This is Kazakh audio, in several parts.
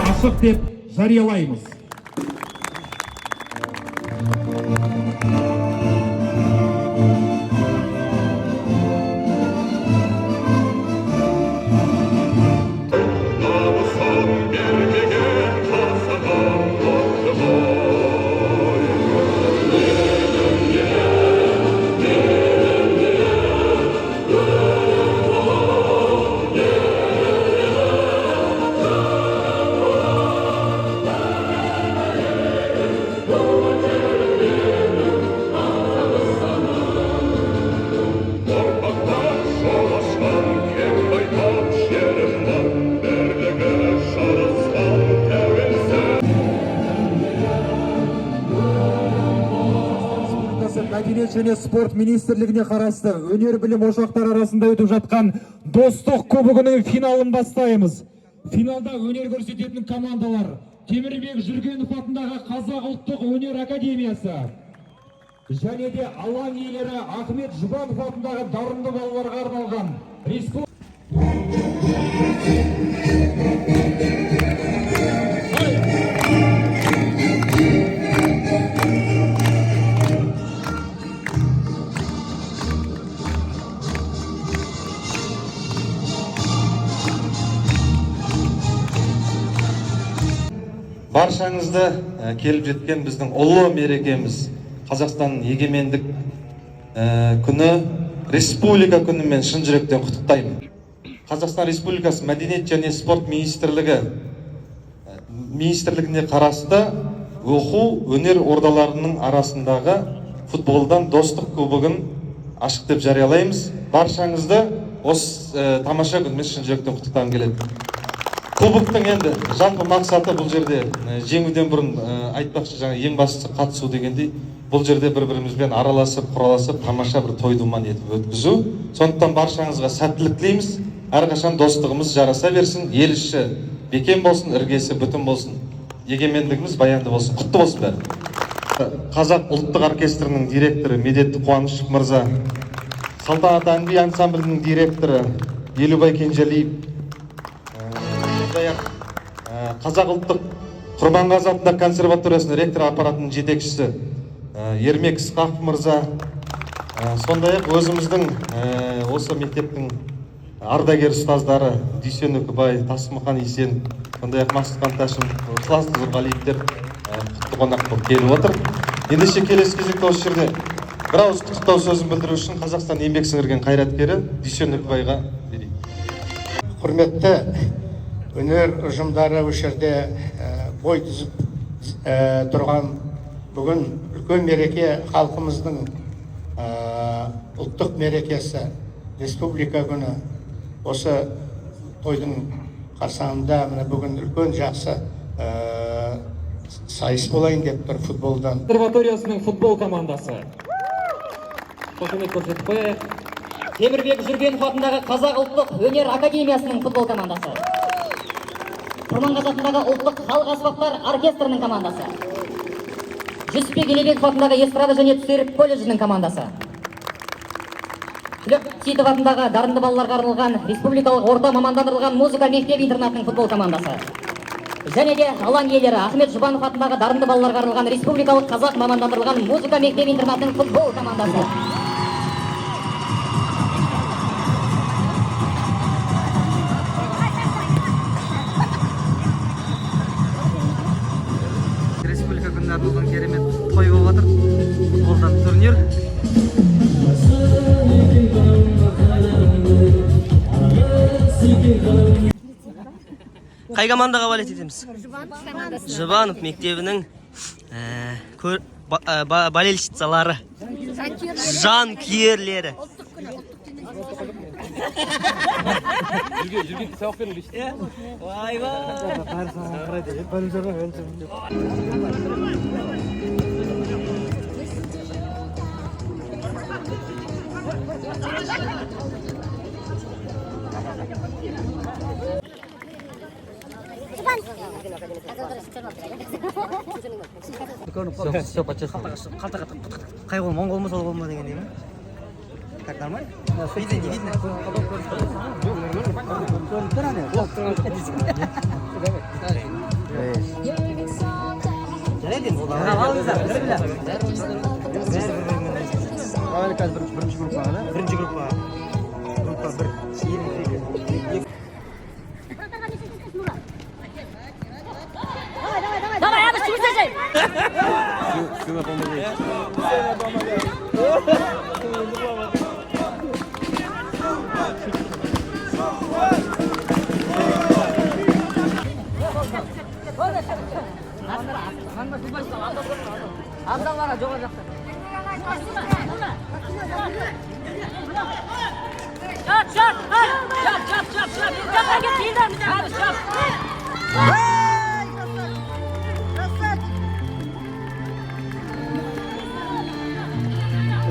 Ашық деп жариялаймыз. Мәдениет және спорт министрлігіне қарасты өнер білім ошақтары арасында өтіп жатқан достық кубогының финалын бастаймыз. Финалда өнер көрсететін командалар Темірбек Жүргенов атындағы Қазақ ұлттық өнер академиясы және де алаң иелері Ахмет Жұбанов атындағы дарынды балаларға арналған Баршаңызды келіп жеткен біздің ұлы мерекеміз Қазақстанның егемендік күні, республика күнімен шын жүректен құттықтаймын. Қазақстан Республикасы Мәдениет және спорт министрлігіне қарасты оқу өнер ордаларының арасындағы футболдан достық кубогын ашық деп жариялаймыз. Баршаңызды осы тамаша күнмен шын жүректен құттықтағым келеді. Кубоктың енді жалпы мақсаты бұл жерде жеңуден бұрын айтпақшы, жаңа ең бастысы қатысу дегендей, бұл жерде бір-бірімізбен араласып, құраласып, тамаша бір той-думан етіп өткізу. Сондықтан баршаңызға сәттілік тілейміз. Әрқашан достығымыз жараса берсін, ел іші бекем болсын, іргесі бүтін болсын. Егемендігіміз баянды болсын. Құтты болсын бәрі. Қазақ ұлттық оркестрінің директоры Медетті Қуанышев мырза, Салтанат ән-би ансамблінің директоры Елубай Кенжалиев, Қазақ ұлттық Құрманғазы атындағы консерваториясының ректор аппаратының жетекшісі Ермек Ысқақов мырза, сондай-ақ өзіміздің осы мектептің ардагер ұстаздары Дүйсен Үкібай, Тасмұқан Исен, сондай-ақ Мақсұт Қанташев, Ықылас Нұрғалиевтер құтты қонақ болып келіп отыр. Ендеше келесі кезекте осы жерде бір ауыз құттықтау сөзін білдіру үшін Қазақстан еңбек сіңірген қайраткері Дүйсен Үкібайға берейін. Құрметті өнер ұжымдары осы жерде бой түзіп тұрған бүгін үлкен мереке, халқымыздың ұлттық мерекесі, республика күні. Осы тойдың қарсаңында бүгін үлкен жақсы сайыс болайын деп тұр футболдан. Консерваториясының футбол командасы. Қошемет көрсетіп қояйық. Темірбек Жүргенов атындағы Қазақ ұлттық өнер академиясының футбол командасы. Құрманғазы атындағы ұлттық халық аспаптар оркестрінің командасы. Жүсіпбек Елебеков атындағы эстрада және түсіріп колледжінің командасы. Түлек Сейітов атындағы дарынды балаларға арналған республикалық орта мамандандырылған музыка мектеп интернатының футбол командасы. Және де алаң иелері Ахмет Жұбанов атындағы дарынды балаларға арналған республикалық қазақ мамандандырылған музыка мектеп интернатының футбол командасы. Республика күніне арналған керемет той болып жатыр. Футболдан турнир. Қай командаға болет етеміз? Жұбанов мектебінің болельщицалары, жанкүйерлері. Жүрген сабақ беріңізші. Все по-честному. Қай қол моңғол ма сол қол ма дегендей ма? Так нормально? Видно, не видно? Жарайды енді ол алыңыздар, бірінші группаға да? Бірінші группаға. Группа 1. Давай, Абыш, чего сажай? Абдалларға жоғары жақта.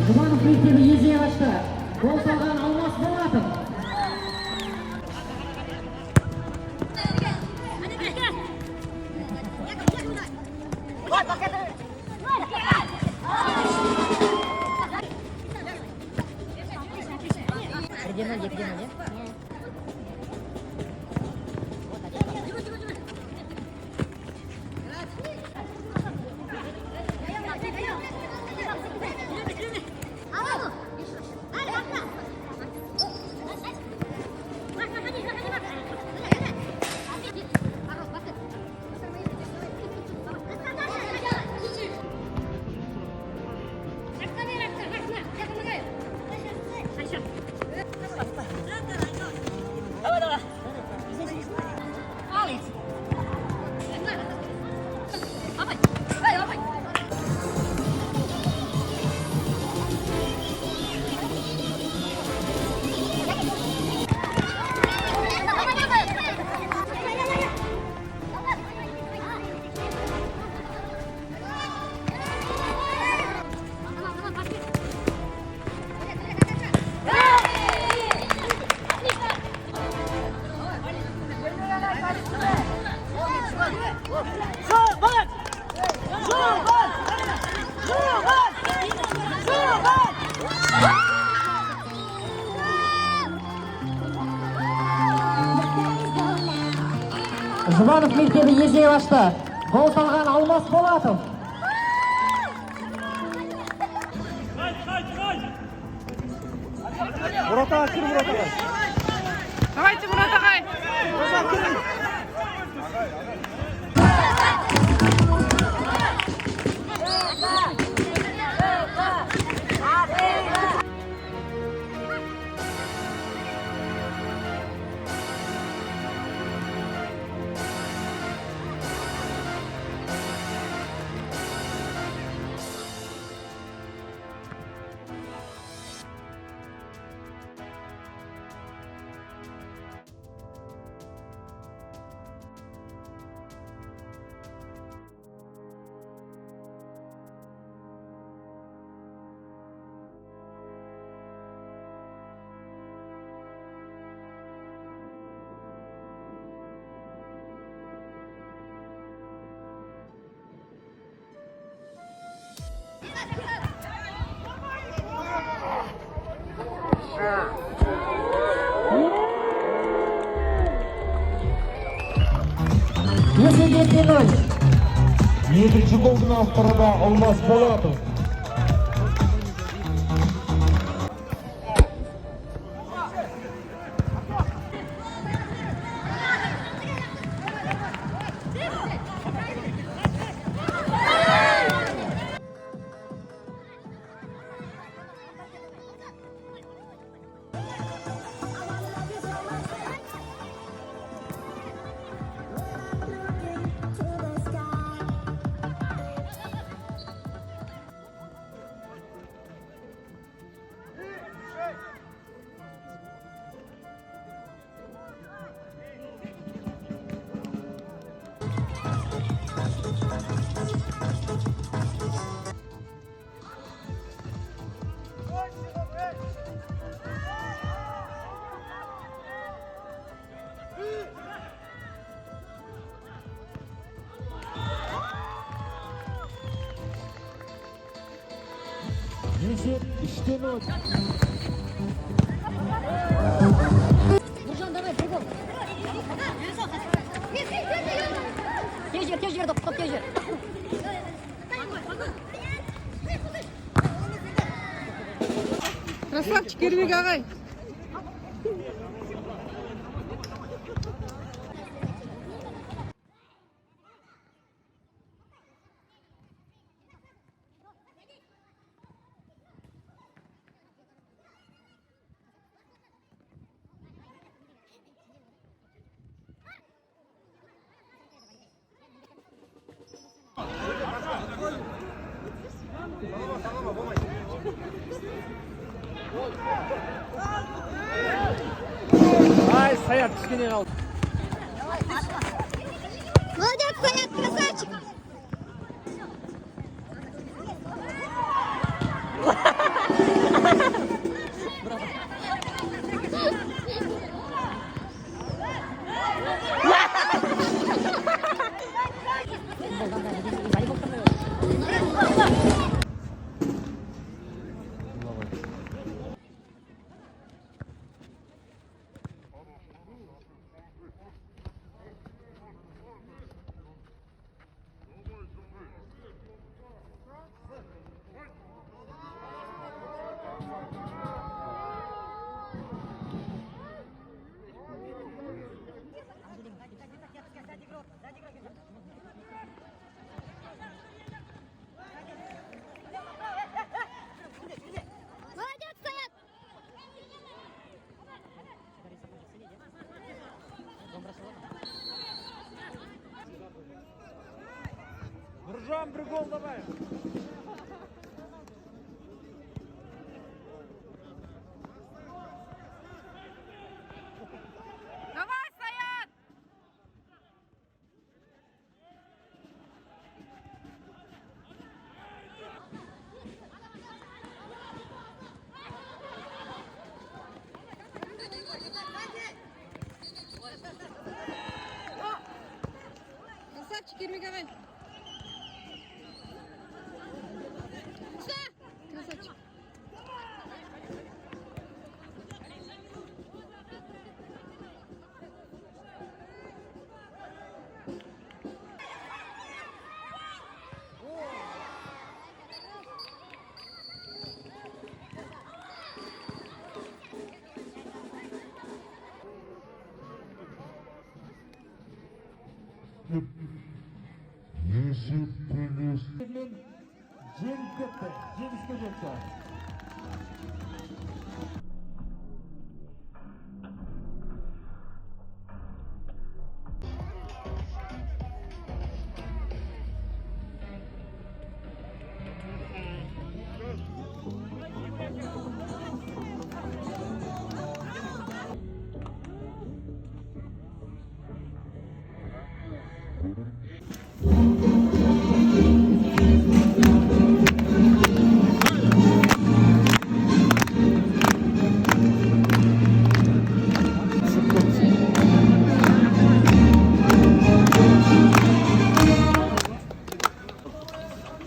Жұбанов мектебі езіне қашты. Гол салған Алмас Болатов. Жұбанов мектебі езіне қашты. Гол салған Алмас Болатов. Давайте, Мурат ағай. Екінші голдың авторы да Алмас Болатов. Есеп 3-0. Буржан, давай, прыгай. Тез жер, топ тез жер. Красавчик, Ермек ағай. Ай, Саят кішкене қалды. Молодец, Саят, красавчик. Молодец, Саят. Буржан, бір гол давай. Давай, Саят. Красавчик, Ермек ағай. Красавчик. Мен жеңіп кетті, жеңіске жетті.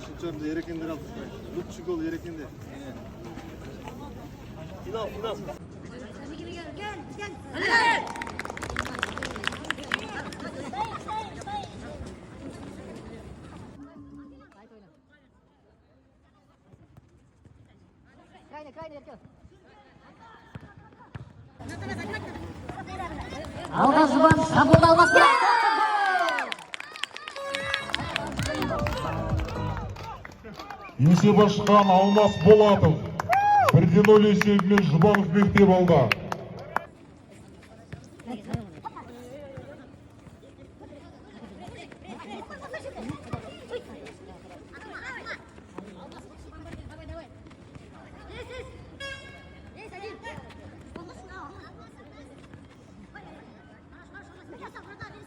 Şuçarında yerekender aldı. Lütçü gol yerekende. Final. Алға жұбан шабуылды алмастырады. Есеп ашқан Алмас Болатов 1-0 есебімен Жұбанов мектеп алды.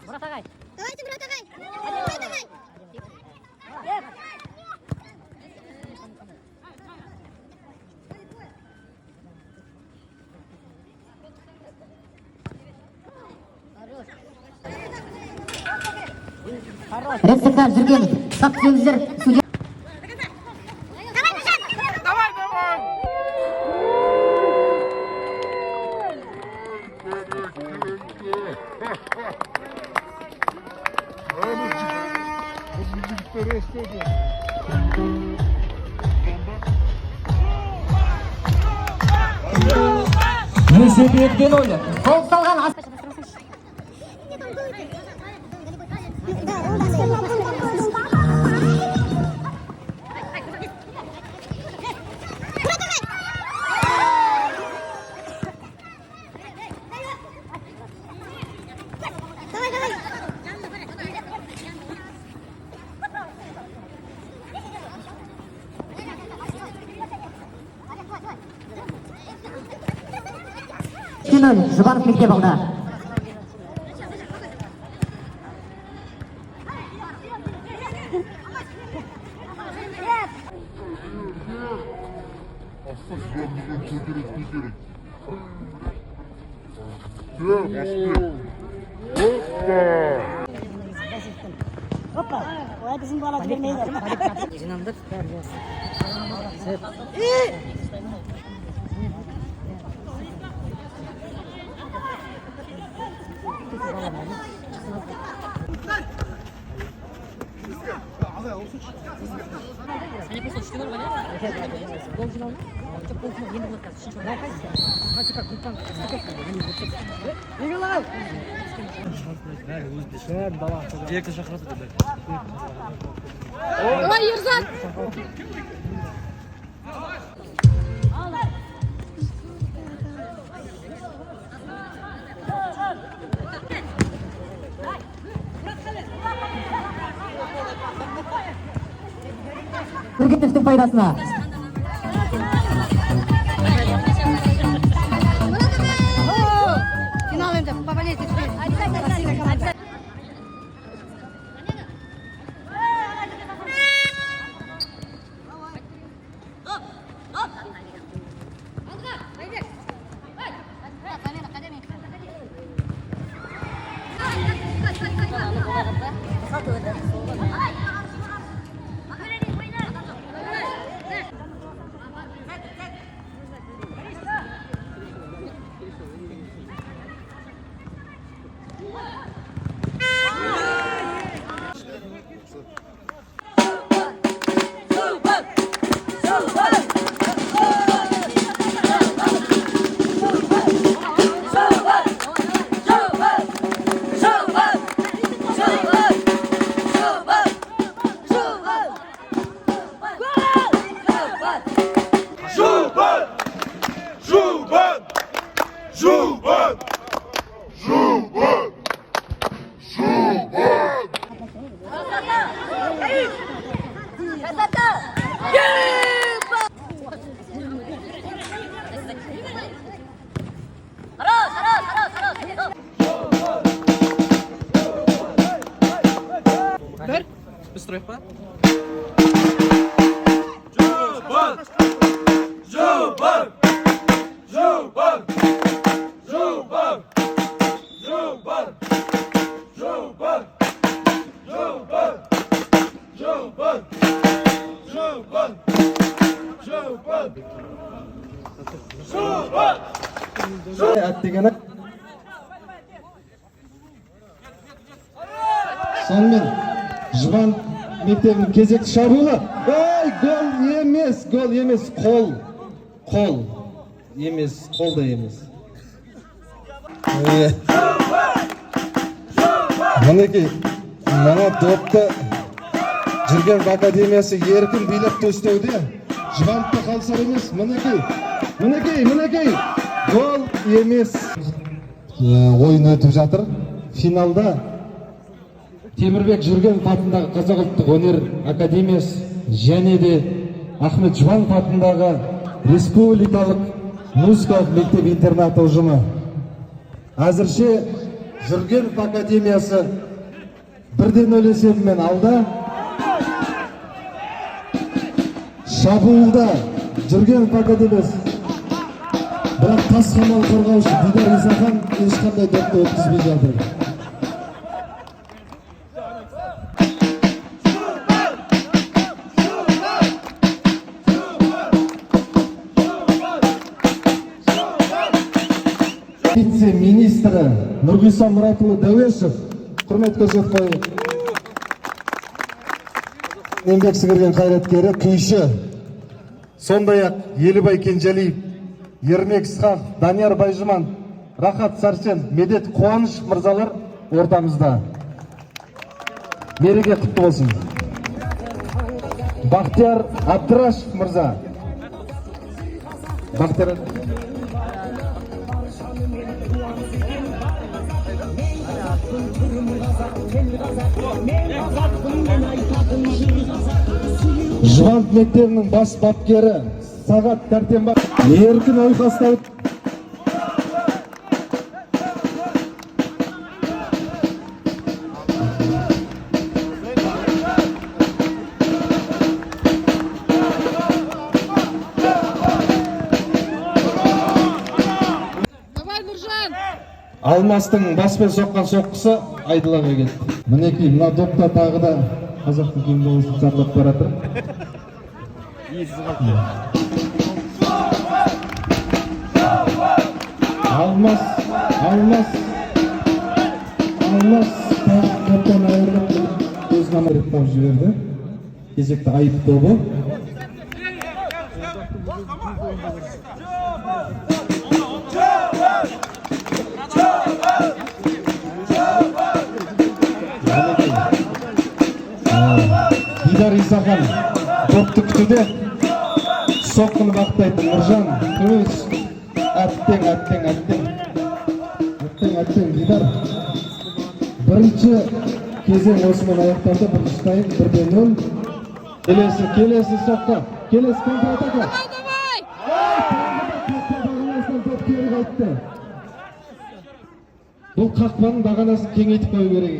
Мұрат ағай. Давайте, Мұрат ағай. Мұрат ағай. Рецептар жүрген сақ сөздер судья. Давай, Мұрат. Давай, давай. Есеп 2-0. Гол салған Жұбанов мектеп алды. Олай біздің бала жібермейді. Жинамдық Олай ерзат. Үргеновтың пайдасына. Финал енді поболеть етпейді. Сонымен Жұбан мектебінің кезекті шабуылы. Ой, гол емес, қол емес, қол да емес. Мінекей, мына допты Жүргенов академиясы еркін билеп төстеуде. Жұбановта қалсар емес, мінекей, гол емес. Ойын өтіп жатыр. Финалда Темірбек Жүргенов атындағы Қазақ ұлттық өнер академиясы және де Ахмет Жұбанов атындағы республикалық музыкалық мектеп интернат ұжымы. Әзірше Жүргенов академиясы 1-0 есебімен алды. Шабуылда Жүргенов академиясы. Бірақ тас қамал қорғаушы Дидар Исахан ешқандай допты өткізбей жатыр. Вице-министрі Нұрғиса Мұратұлы Дәуешев құрмет көрсетіп қойып. еңбек сіңірген қайраткері, күйші, сондай-ақ Елібай Кенжалиев, Ермек Исқақ, Данияр Байжұман, Рахат Сарсен, Медет Қуаныш мырзалар ортамызда. Мереке құтты болсын. Бақтияр Абдырашев мырза. Бақтияр Жывант мектебінің бас бапкері Сағат Кәртенбай, еркін ойқастау. Давай, Нұржан! Алмастың баспен соққан соққысы айдылаға кетті. Мінекей, мына допта тағы да қазақтың кеңдігісін сандап баратыр. Алмас топтан айырылып көзін амырықтап жіберді. Кезекті айып тобы. Дидар Исахан допты күтуде, соққыны бақтайтын Нұржан, әттең Дидар. Бірінші кезең осымен аяқталды, бірінші тайм 1-0. Келесі соққы, келесі контратака. Бұл қақпаның бағанасын кеңейтіп қою керек.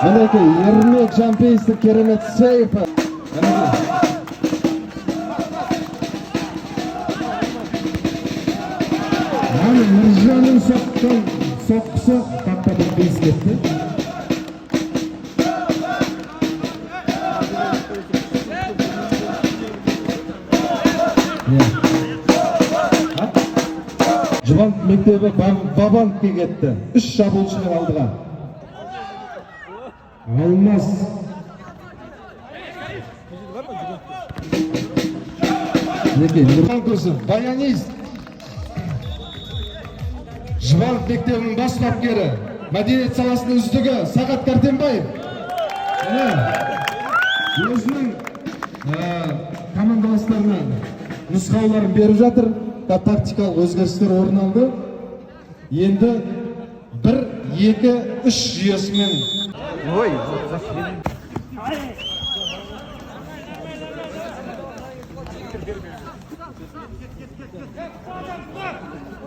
Мінекей, Ермек Жампейістің керемет сейпі. Нұржанның соққысы қақпадан бейіс кетті. Жывант мектебі Бабанкке кетті. 3 шабуылшымен алдыға. Алмас. Неге? Нұржан көрсін. Баянист. Жывант мектебінің бас бапкері, мәдениет саласының үздігі Сағат Кәртенбаев. Өзінің командаластарына нұсқауларын беріп жатыр. Тактикалық өзгерістер орын алды. Енді 1-2-3 жүйесімен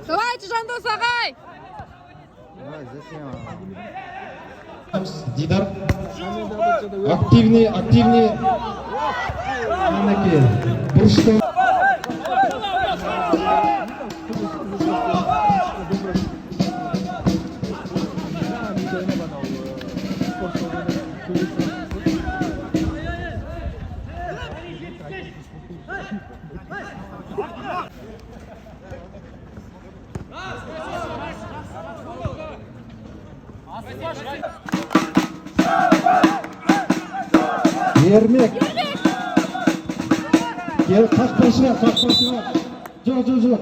Давайте, Жандос ағай! Дидар. Активный. Мінекей, бұрышта. Ермек. Қақпашыға. Жоқ.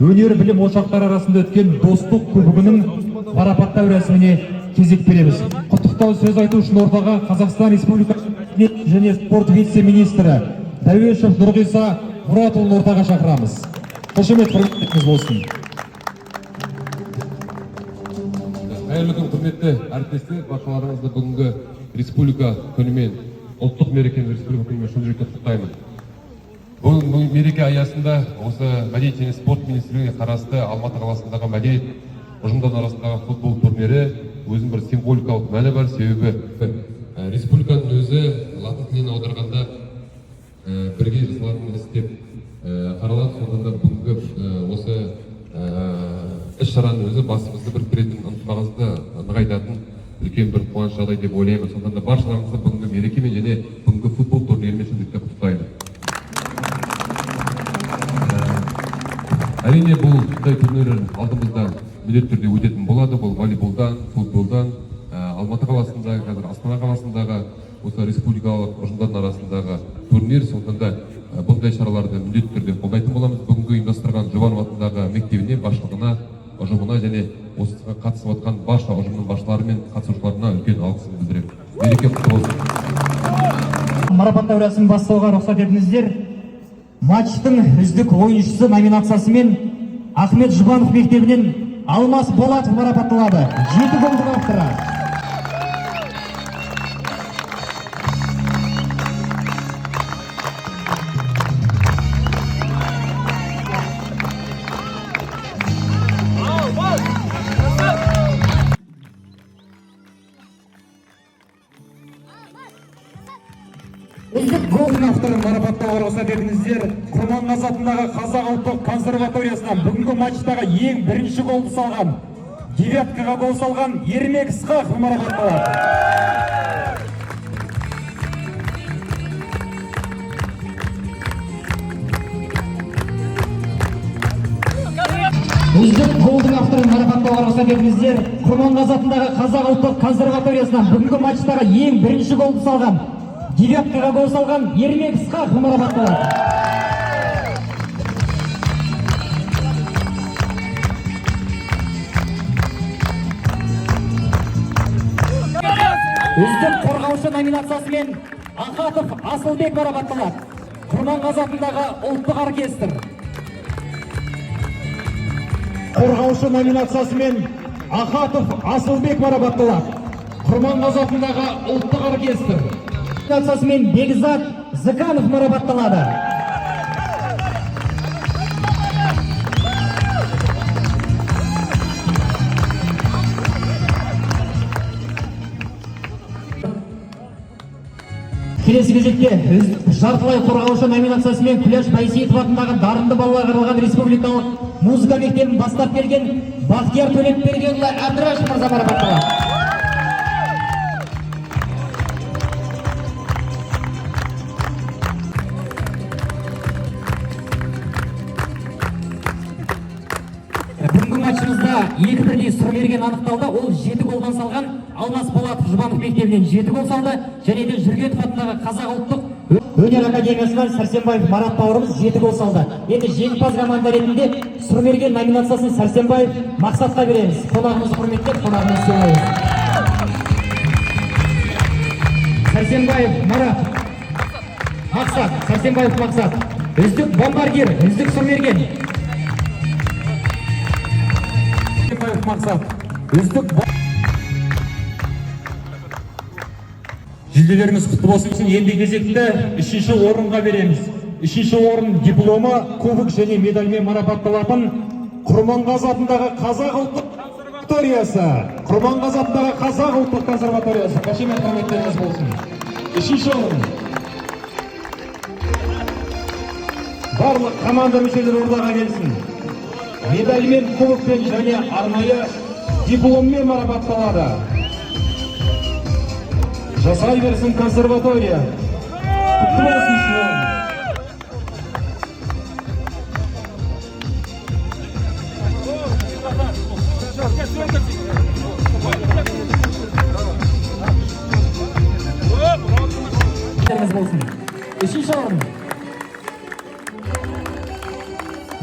Өнер білім ошақтары арасында өткен достық кубогының марапаттау рәсіміне кезек береміз. Құттықтау сөз айту үшін ортаға Қазақстан Республикасы және спорт вице-министрі Тәуешов Нұрғиса Мұратұлын ортаға шақырамыз. Қошемет құрметіңіз болсын. Қайырлы күн, құрметті әріптестер, баршаларыңызды бүгінгі республика күнімен, ұлттық мерекенің республика күнімен шын жүректен құттықтаймын. Бұл мереке аясында осы мәдениет және спорт министрлігіне қарасты Алматы қаласындағы мәдениет ұжымдар арасындағы футбол турнирі өзінің бір символикалық мәні бар. Себебі республиканың өзі латын тіліне аударғанда бірге жасалатын іс деп қаралады. Сондықтан бүгінгі осы іс-шараның өзі басымызды біріктіретін, ынтымағымызды нығайтатын үлкен бір қуаныш жағдай деп ойлаймын. Сондықтан баршаларыңызды бүгінгі мерекемен және бүгінгі футбол Әрине бұл турнир алдымызда міндетті түрде өтетін болады. Бұл волейболдан, футболдан, Алматы қаласындағы, қазір Астана қаласындағы осы республикалық ұжымдардың арасындағы турнир. Сондықтан да бұндай шараларды міндетті түрде қолдайтын боламыз. Бүгінгі ұйымдастырған Жұбанов атындағы мектебіне, басшылығына, ұжымына және осыға қатысып отқан барша ұжымның басшылары мен қатысушыларына үлкен алғысымды білдіремін. Мереке құтты болсын. Марапаттау рәсімін бастауға рұқсат етіңіздер. Матчтың үздік ойыншысы номинациясымен Ахмет Жұбанов мектебінен Алмас Болатов марапатталады. 7 голдың авторы. Үздік голдың авторын марапаттауға рұқсат етіңіздер. Құрманғазы атындағы Қазақ ұлттық консерваториясынан бүгінгі матчтағы ең бірінші голды салған, девяткаға гол салған Ермек Ысқақов марапатталады. Үздік голдың авторын марапаттауға рұқсат етіңіздер. Құрманғазы атындағы Қазақ ұлттық консерваториясынан бүгінгі матчтағы ең бірінші голды салған, девяткаға гол салған Ермек Ысқақов марапатталады. Үздік қорғаушы номинациясымен Ахатов Асылбек марапатталады. Құрманғазы атындағы ұлттық оркестр. Қорғаушы номинациясымен Ахатов Асылбек марапатталады. Құрманғазы атындағы ұлттық оркестр. Номинациясымен Бекзат Зыканов марапатталады. Келесі кезекте жартылай қорғаушы номинациясымен Күләш Байсейітов атындағы дарынды балаларға арналған республикалық музыка мектебін бастап келген Бақтияр Төлепбергенұлы Әбдірашев мырза марапатталады. Бүгінгі матчымызда 2-1 сұрмерген анықталды. Ол 7 голдан салған Алмас Болатов Жұбанов мектебінен 7 гол салды. Және де Жүргенов атындағы Қазақ ұлттық өнер академиясынан Сәрсенбаев Марат бауырымыз 7 гол салды. Енді жеңімпаз команда ретінде сұрмерген номинациясын Сәрсенбаев Мақсатқа береміз. Қонағымызды құрметтеп, қонағымызды сыйлаймыз. Сәрсенбаев Марат, Мақсат, Сәрсенбаев Мақсат. Үздік бомбардир, үздік сұрмерген. Мақсат, үздік жүлделеріңіз құтты болсын. Енді кезекті 3-ші орынға береміз. 3-ші орын дипломы, кубок және медальмен марапатталатын Құрманғазы атындағы Қазақ ұлттық консерваториясы. Құрманғазы атындағы Қазақ ұлттық консерваториясы. Қошемет құрметтеріңіз болсын. 3-ші орын. Барлық команда мүшелері ордаға келсін. Медальмен, кубокпен және арнайы дипломмен марапатталады. Жасай берсін консерватория. Құтты болсын шуын. Үшінші орын.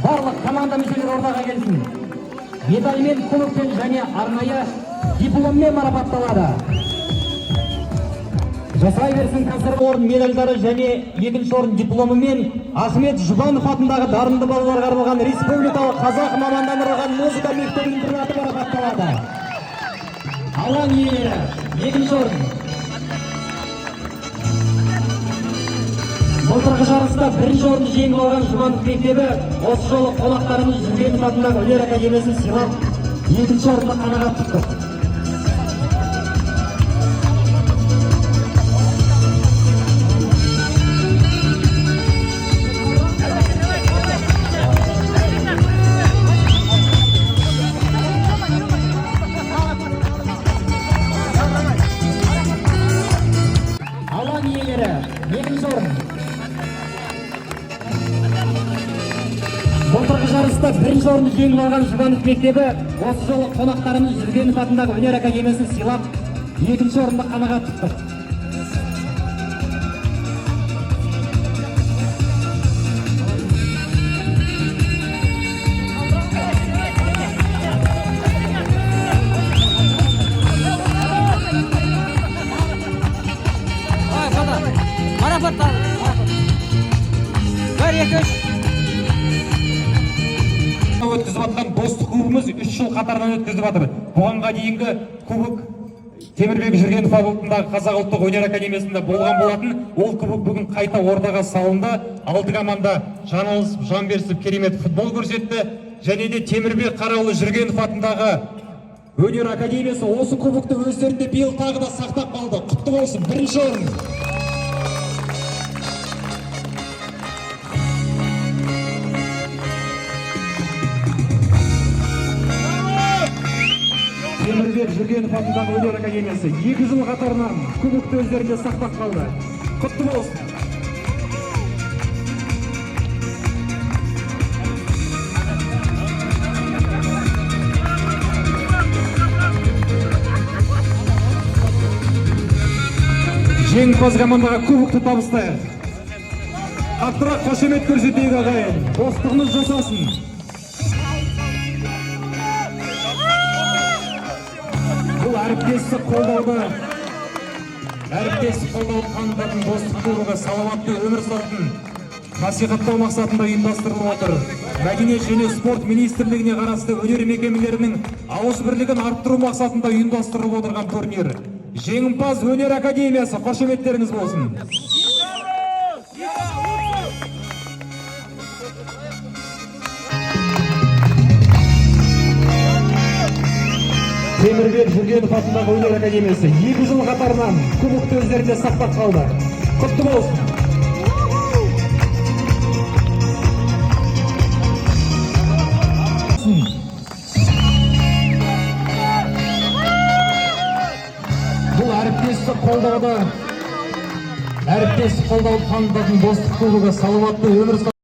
Барлық команда мүшелері ордаға келсін. Медальмен, кубокпен және арнайы дипломмен марапатталады. Жасай берсін консерватория орын медальдары және 2-ші орын дипломымен Ахмет Жұбанов атындағы дарынды балаларға арналған республикалық қазақ мамандандырылған музыка мектебінің интернаты марапатталады. Алаң иелері 2-ші орын. Былтырғы жарыста 1-ші орынды жеңіп алған Жұбанов мектебі осы жолы қонақтарымыз Жүргенов атындағы өнер академиясын сыйлап 2-ші орынды қанағат тұтты. Алаң иелері 2-ші орын. Былтырғы жарыс жарыста бірінші орынды жеңіп алған Жұбанов мектебі осы жолы қонақтарымыз Жүргенов атындағы өнер академиясын сыйлап, екінші орынды қанағат тұтты. Өткізіп атқан достық кубогымыз 3 жыл қатарынан өткізіп жатыр. Бұғанға дейінгі кубок Темірбек Жүргенов атындағы Қазақ ұлттық өнер академиясында болған болатын. Ол кубок бүгін қайта ортаға салынды. Алты команда жаналысып, жан берісіп керемет футбол көрсетті. Және де Темірбек Қараұлы Жүргенов атындағы өнер академиясы осы кубокты өздерінде биыл тағы да сақтап қалды. Құтты болсын, бірінші орын. Темірбек Жүргенов атындағы өнер академиясы 2 жыл қатарынан кубокты өздерінде сақтап қалды. Құтты болсын. Жеңімпаз командаға кубокты табыстайық. Қаттырақ қошемет көрсетейік ағайын. Достығымыз жасасын. Бұл әріптестік қолдауды танытатын достық кубогы салауатты өмір салтын насихаттау мақсатында ұйымдастырылып отыр. Мәдениет және спорт министрлігіне қарасты өнер мекемелерінің ауызбірлігін арттыру мақсатында ұйымдастырылып отырған турнир. Жеңімпаз өнер академиясы, қошеметтеріңіз болсын. Темірбек Жүргенов атындағы өнер академиясы 2 жыл қатарынан кубокты өздерінде сақтап қалды. Құтты болсын. Бұл әріптестік қолдауды танытатын достық кубогы салауатты өмір